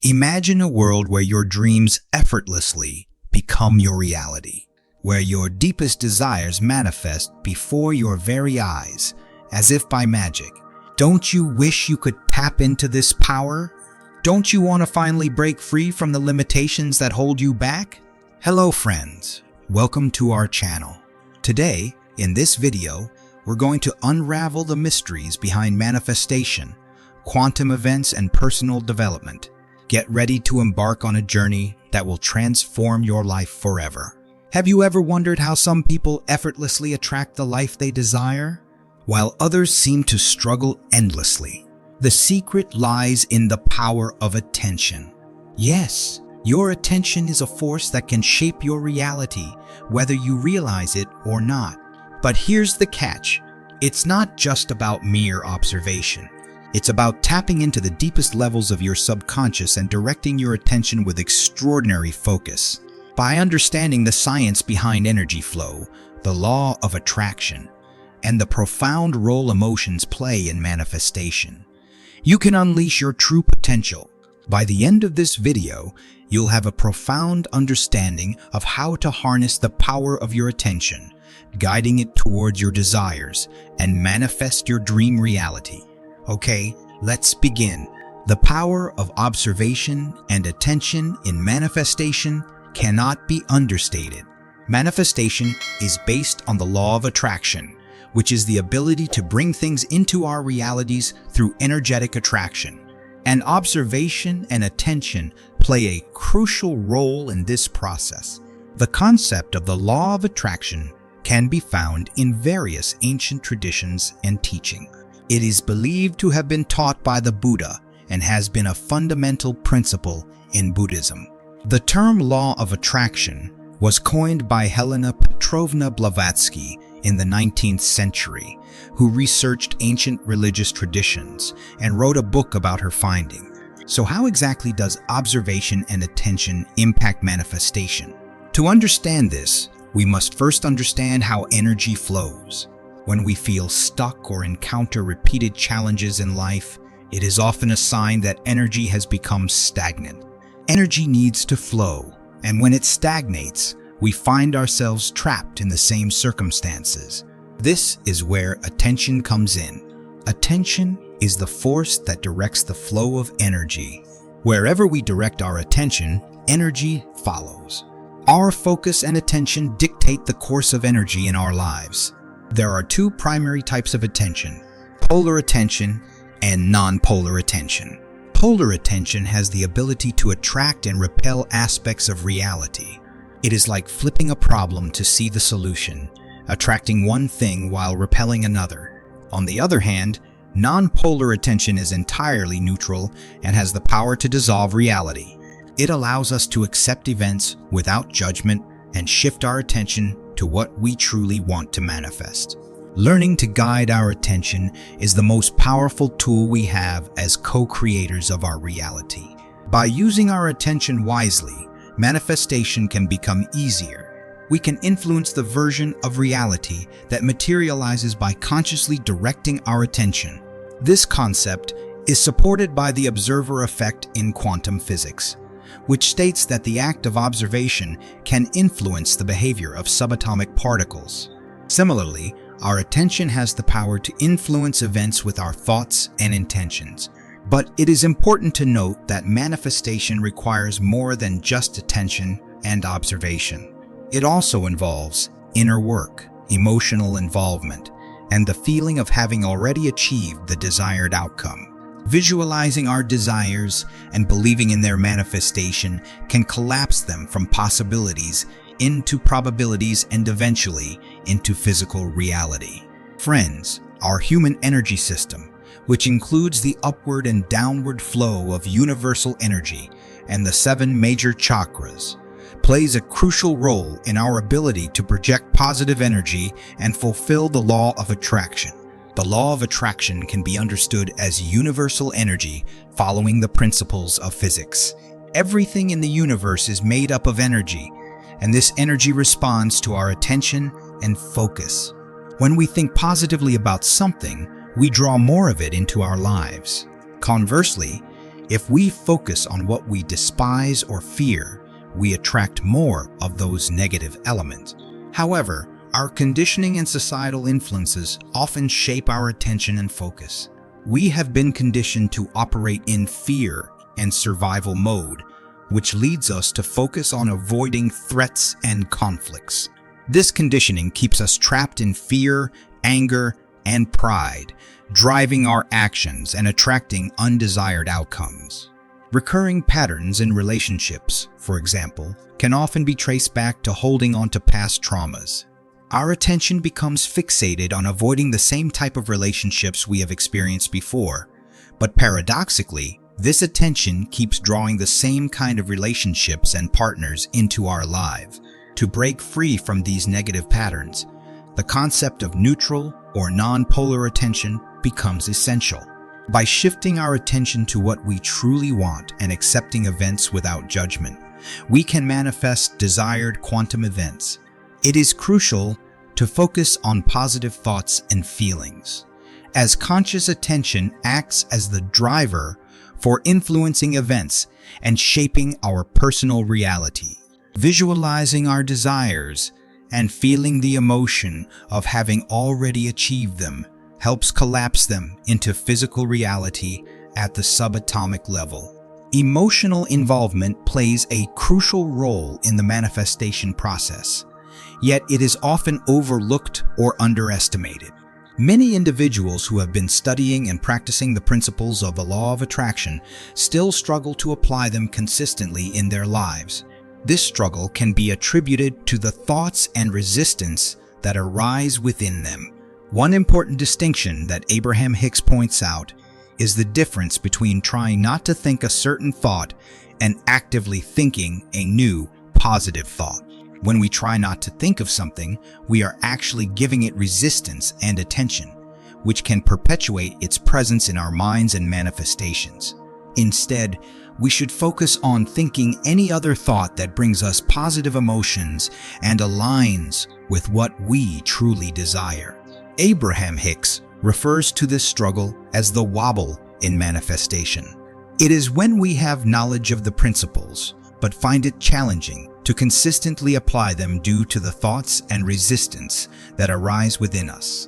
Imagine a world where your dreams effortlessly become your reality, where your deepest desires manifest before your very eyes, as if by magic. Don't you wish you could tap into this power? Don't you want to finally break free from the limitations that hold you back? Hello friends, welcome to our channel. Today, in this video, we're going to unravel the mysteries behind manifestation, quantum events, and personal development. Get ready to embark on a journey that will transform your life forever. Have you ever wondered how some people effortlessly attract the life they desire, while others seem to struggle endlessly? The secret lies in the power of attention. Yes, your attention is a force that can shape your reality, whether you realize it or not. But here's the catch. It's not just about mere observation. It's about tapping into the deepest levels of your subconscious and directing your attention with extraordinary focus. By understanding the science behind energy flow, the law of attraction, and the profound role emotions play in manifestation, you can unleash your true potential. By the end of this video, you'll have a profound understanding of how to harness the power of your attention, guiding it towards your desires, and manifest your dream reality. Okay, let's begin. The power of observation and attention in manifestation cannot be understated. Manifestation is based on the law of attraction, which is the ability to bring things into our realities through energetic attraction. And observation and attention play a crucial role in this process. The concept of the law of attraction can be found in various ancient traditions and teaching. It is believed to have been taught by the Buddha and has been a fundamental principle in Buddhism. The term law of attraction was coined by Helena Petrovna Blavatsky in the 19th century, who researched ancient religious traditions and wrote a book about her finding. So how exactly does observation and attention impact manifestation? To understand this, we must first understand how energy flows. When we feel stuck or encounter repeated challenges in life, it is often a sign that energy has become stagnant. Energy needs to flow, and when it stagnates, we find ourselves trapped in the same circumstances. This is where attention comes in. Attention is the force that directs the flow of energy. Wherever we direct our attention, energy follows. Our focus and attention dictate the course of energy in our lives. There are two primary types of attention: polar attention and non-polar attention. Polar attention has the ability to attract and repel aspects of reality. It is like flipping a problem to see the solution, attracting one thing while repelling another. On the other hand, non-polar attention is entirely neutral and has the power to dissolve reality. It allows us to accept events without judgment and shift our attention to what we truly want to manifest. Learning to guide our attention is the most powerful tool we have as co-creators of our reality. By using our attention wisely, manifestation can become easier. We can influence the version of reality that materializes by consciously directing our attention. This concept is supported by the observer effect in quantum physics, which states that the act of observation can influence the behavior of subatomic particles. Similarly, our attention has the power to influence events with our thoughts and intentions. But it is important to note that manifestation requires more than just attention and observation. It also involves inner work, emotional involvement, and the feeling of having already achieved the desired outcome. Visualizing our desires and believing in their manifestation can collapse them from possibilities into probabilities and eventually into physical reality. Friends, our human energy system, which includes the upward and downward flow of universal energy and the 7 major chakras, plays a crucial role in our ability to project positive energy and fulfill the law of attraction. The law of attraction can be understood as universal energy following the principles of physics. Everything in the universe is made up of energy, and this energy responds to our attention and focus. When we think positively about something, we draw more of it into our lives. Conversely, If we focus on what we despise or fear, we attract more of those negative elements. However, our conditioning and societal influences often shape our attention and focus. We have been conditioned to operate in fear and survival mode, which leads us to focus on avoiding threats and conflicts. This conditioning keeps us trapped in fear, anger, and pride, driving our actions and attracting undesired outcomes. Recurring patterns in relationships, for example, can often be traced back to holding on to past traumas. Our attention becomes fixated on avoiding the same type of relationships we have experienced before, but paradoxically, this attention keeps drawing the same kind of relationships and partners into our lives. To break free from these negative patterns, the concept of neutral or non-polar attention becomes essential. By shifting our attention to what we truly want and accepting events without judgment, we can manifest desired quantum events. It is crucial to focus on positive thoughts and feelings, as conscious attention acts as the driver for influencing events and shaping our personal reality. Visualizing our desires and feeling the emotion of having already achieved them helps collapse them into physical reality at the subatomic level. Emotional involvement plays a crucial role in the manifestation process, yet it is often overlooked or underestimated. Many individuals who have been studying and practicing the principles of the law of attraction still struggle to apply them consistently in their lives. This struggle can be attributed to the thoughts and resistance that arise within them. One important distinction that Abraham Hicks points out is the difference between trying not to think a certain thought and actively thinking a new, positive thought. When we try not to think of something, we are actually giving it resistance and attention, which can perpetuate its presence in our minds and manifestations. Instead, we should focus on thinking any other thought that brings us positive emotions and aligns with what we truly desire. Abraham Hicks refers to this struggle as the wobble in manifestation. It is when we have knowledge of the principles, but find it challenging to consistently apply them due to the thoughts and resistance that arise within us.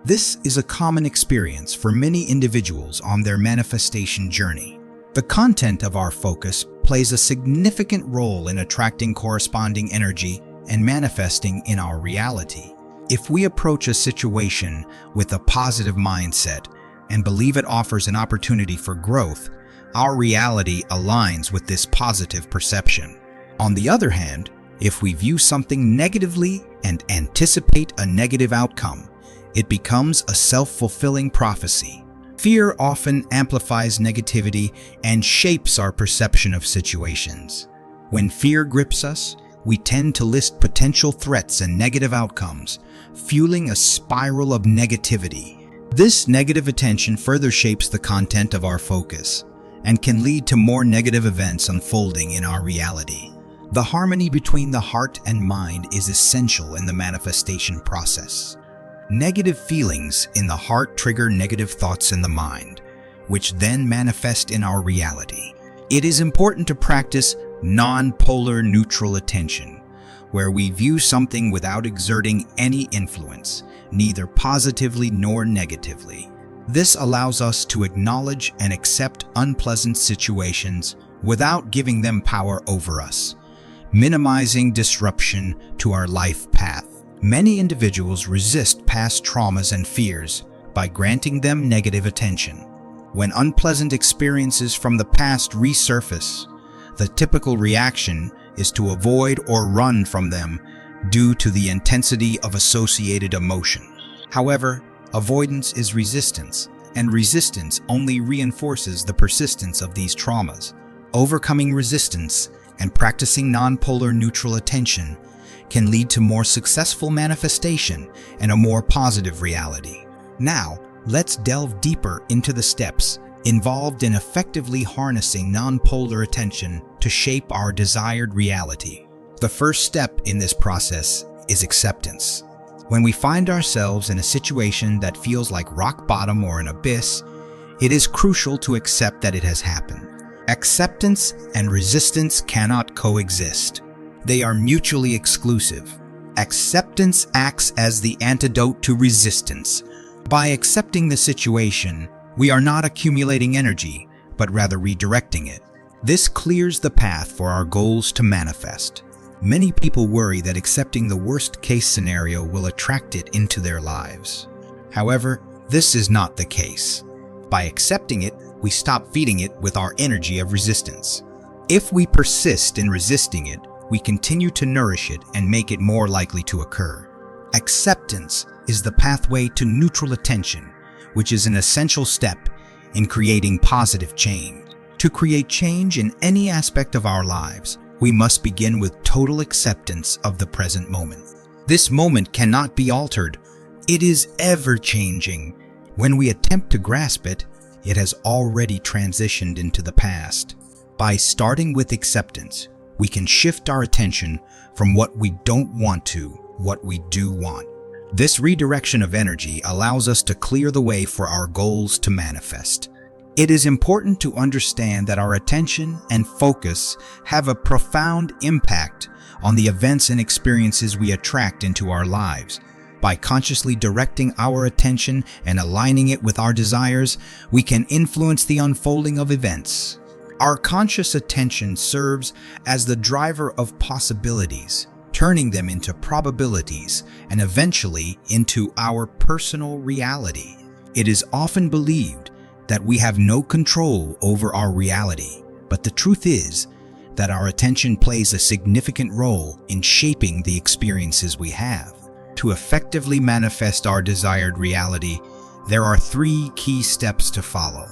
This is a common experience for many individuals on their manifestation journey. The content of our focus plays a significant role in attracting corresponding energy and manifesting in our reality. If we approach a situation with a positive mindset and believe it offers an opportunity for growth, our reality aligns with this positive perception. On the other hand, if we view something negatively and anticipate a negative outcome, it becomes a self-fulfilling prophecy. Fear often amplifies negativity and shapes our perception of situations. When fear grips us, we tend to list potential threats and negative outcomes, fueling a spiral of negativity. This negative attention further shapes the content of our focus and can lead to more negative events unfolding in our reality. The harmony between the heart and mind is essential in the manifestation process. Negative feelings in the heart trigger negative thoughts in the mind, which then manifest in our reality. It is important to practice non-polar neutral attention, where we view something without exerting any influence, neither positively nor negatively. This allows us to acknowledge and accept unpleasant situations without giving them power over us, minimizing disruption to our life path. Many individuals resist past traumas and fears by granting them negative attention. When unpleasant experiences from the past resurface, the typical reaction is to avoid or run from them due to the intensity of associated emotion. However, avoidance is resistance, and resistance only reinforces the persistence of these traumas. Overcoming resistance and practicing non-polar neutral attention can lead to more successful manifestation and a more positive reality. Now, let's delve deeper into the steps involved in effectively harnessing non-polar attention to shape our desired reality. The first step in this process is acceptance. When we find ourselves in a situation that feels like rock bottom or an abyss, it is crucial to accept that it has happened. Acceptance and resistance cannot coexist. They are mutually exclusive. Acceptance acts as the antidote to resistance. By accepting the situation, we are not accumulating energy, but rather redirecting it. This clears the path for our goals to manifest. Many people worry that accepting the worst-case scenario will attract it into their lives. However, this is not the case. By accepting it, we stop feeding it with our energy of resistance. If we persist in resisting it, we continue to nourish it and make it more likely to occur. Acceptance is the pathway to neutral attention, which is an essential step in creating positive change. To create change in any aspect of our lives, we must begin with total acceptance of the present moment. This moment cannot be altered. It is ever-changing. When we attempt to grasp it, it has already transitioned into the past. By starting with acceptance, we can shift our attention from what we don't want to what we do want. This redirection of energy allows us to clear the way for our goals to manifest. It is important to understand that our attention and focus have a profound impact on the events and experiences we attract into our lives. By consciously directing our attention and aligning it with our desires, we can influence the unfolding of events. Our conscious attention serves as the driver of possibilities, turning them into probabilities and eventually into our personal reality. It is often believed that we have no control over our reality, but the truth is that our attention plays a significant role in shaping the experiences we have. To effectively manifest our desired reality, there are 3 key steps to follow.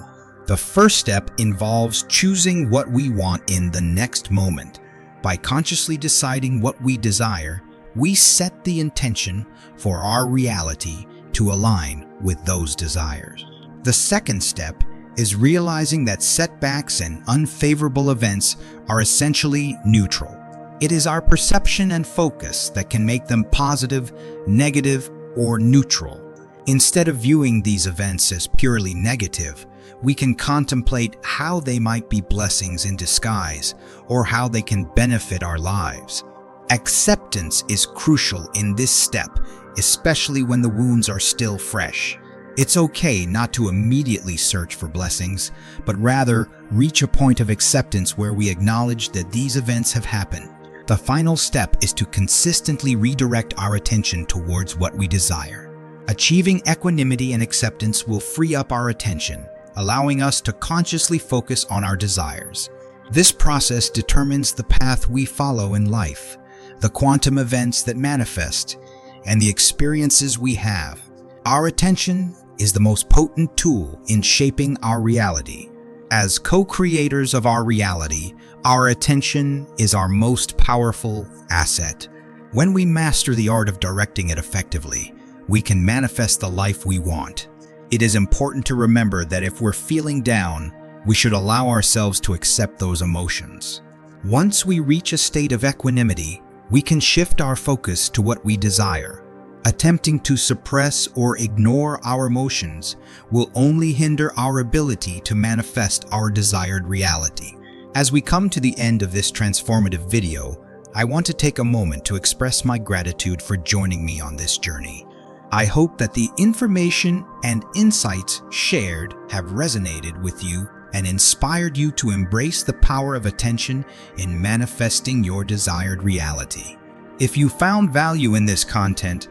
The first step involves choosing what we want in the next moment. By consciously deciding what we desire, we set the intention for our reality to align with those desires. The second step is realizing that setbacks and unfavorable events are essentially neutral. It is our perception and focus that can make them positive, negative, or neutral. Instead of viewing these events as purely negative, we can contemplate how they might be blessings in disguise or how they can benefit our lives. Acceptance is crucial in this step, especially when the wounds are still fresh. It's okay not to immediately search for blessings, but rather reach a point of acceptance where we acknowledge that these events have happened. The final step is to consistently redirect our attention towards what we desire. Achieving equanimity and acceptance will free up our attention, allowing us to consciously focus on our desires. This process determines the path we follow in life, the quantum events that manifest, and the experiences we have. Our attention is the most potent tool in shaping our reality. As co-creators of our reality, our attention is our most powerful asset. When we master the art of directing it effectively, we can manifest the life we want. It is important to remember that if we're feeling down, we should allow ourselves to accept those emotions. Once we reach a state of equanimity, we can shift our focus to what we desire. Attempting to suppress or ignore our emotions will only hinder our ability to manifest our desired reality. As we come to the end of this transformative video, I want to take a moment to express my gratitude for joining me on this journey. I hope that the information and insights shared have resonated with you and inspired you to embrace the power of attention in manifesting your desired reality. If you found value in this content,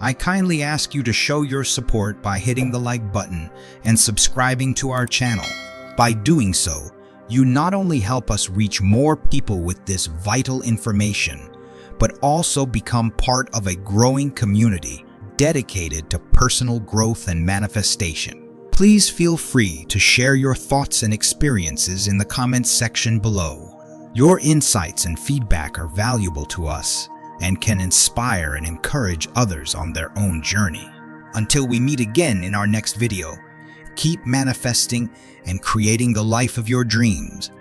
I kindly ask you to show your support by hitting the like button and subscribing to our channel. By doing so, you not only help us reach more people with this vital information, but also become part of a growing community dedicated to personal growth and manifestation. Please feel free to share your thoughts and experiences in the comments section below. Your insights and feedback are valuable to us and can inspire and encourage others on their own journey. Until we meet again in our next video, keep manifesting and creating the life of your dreams.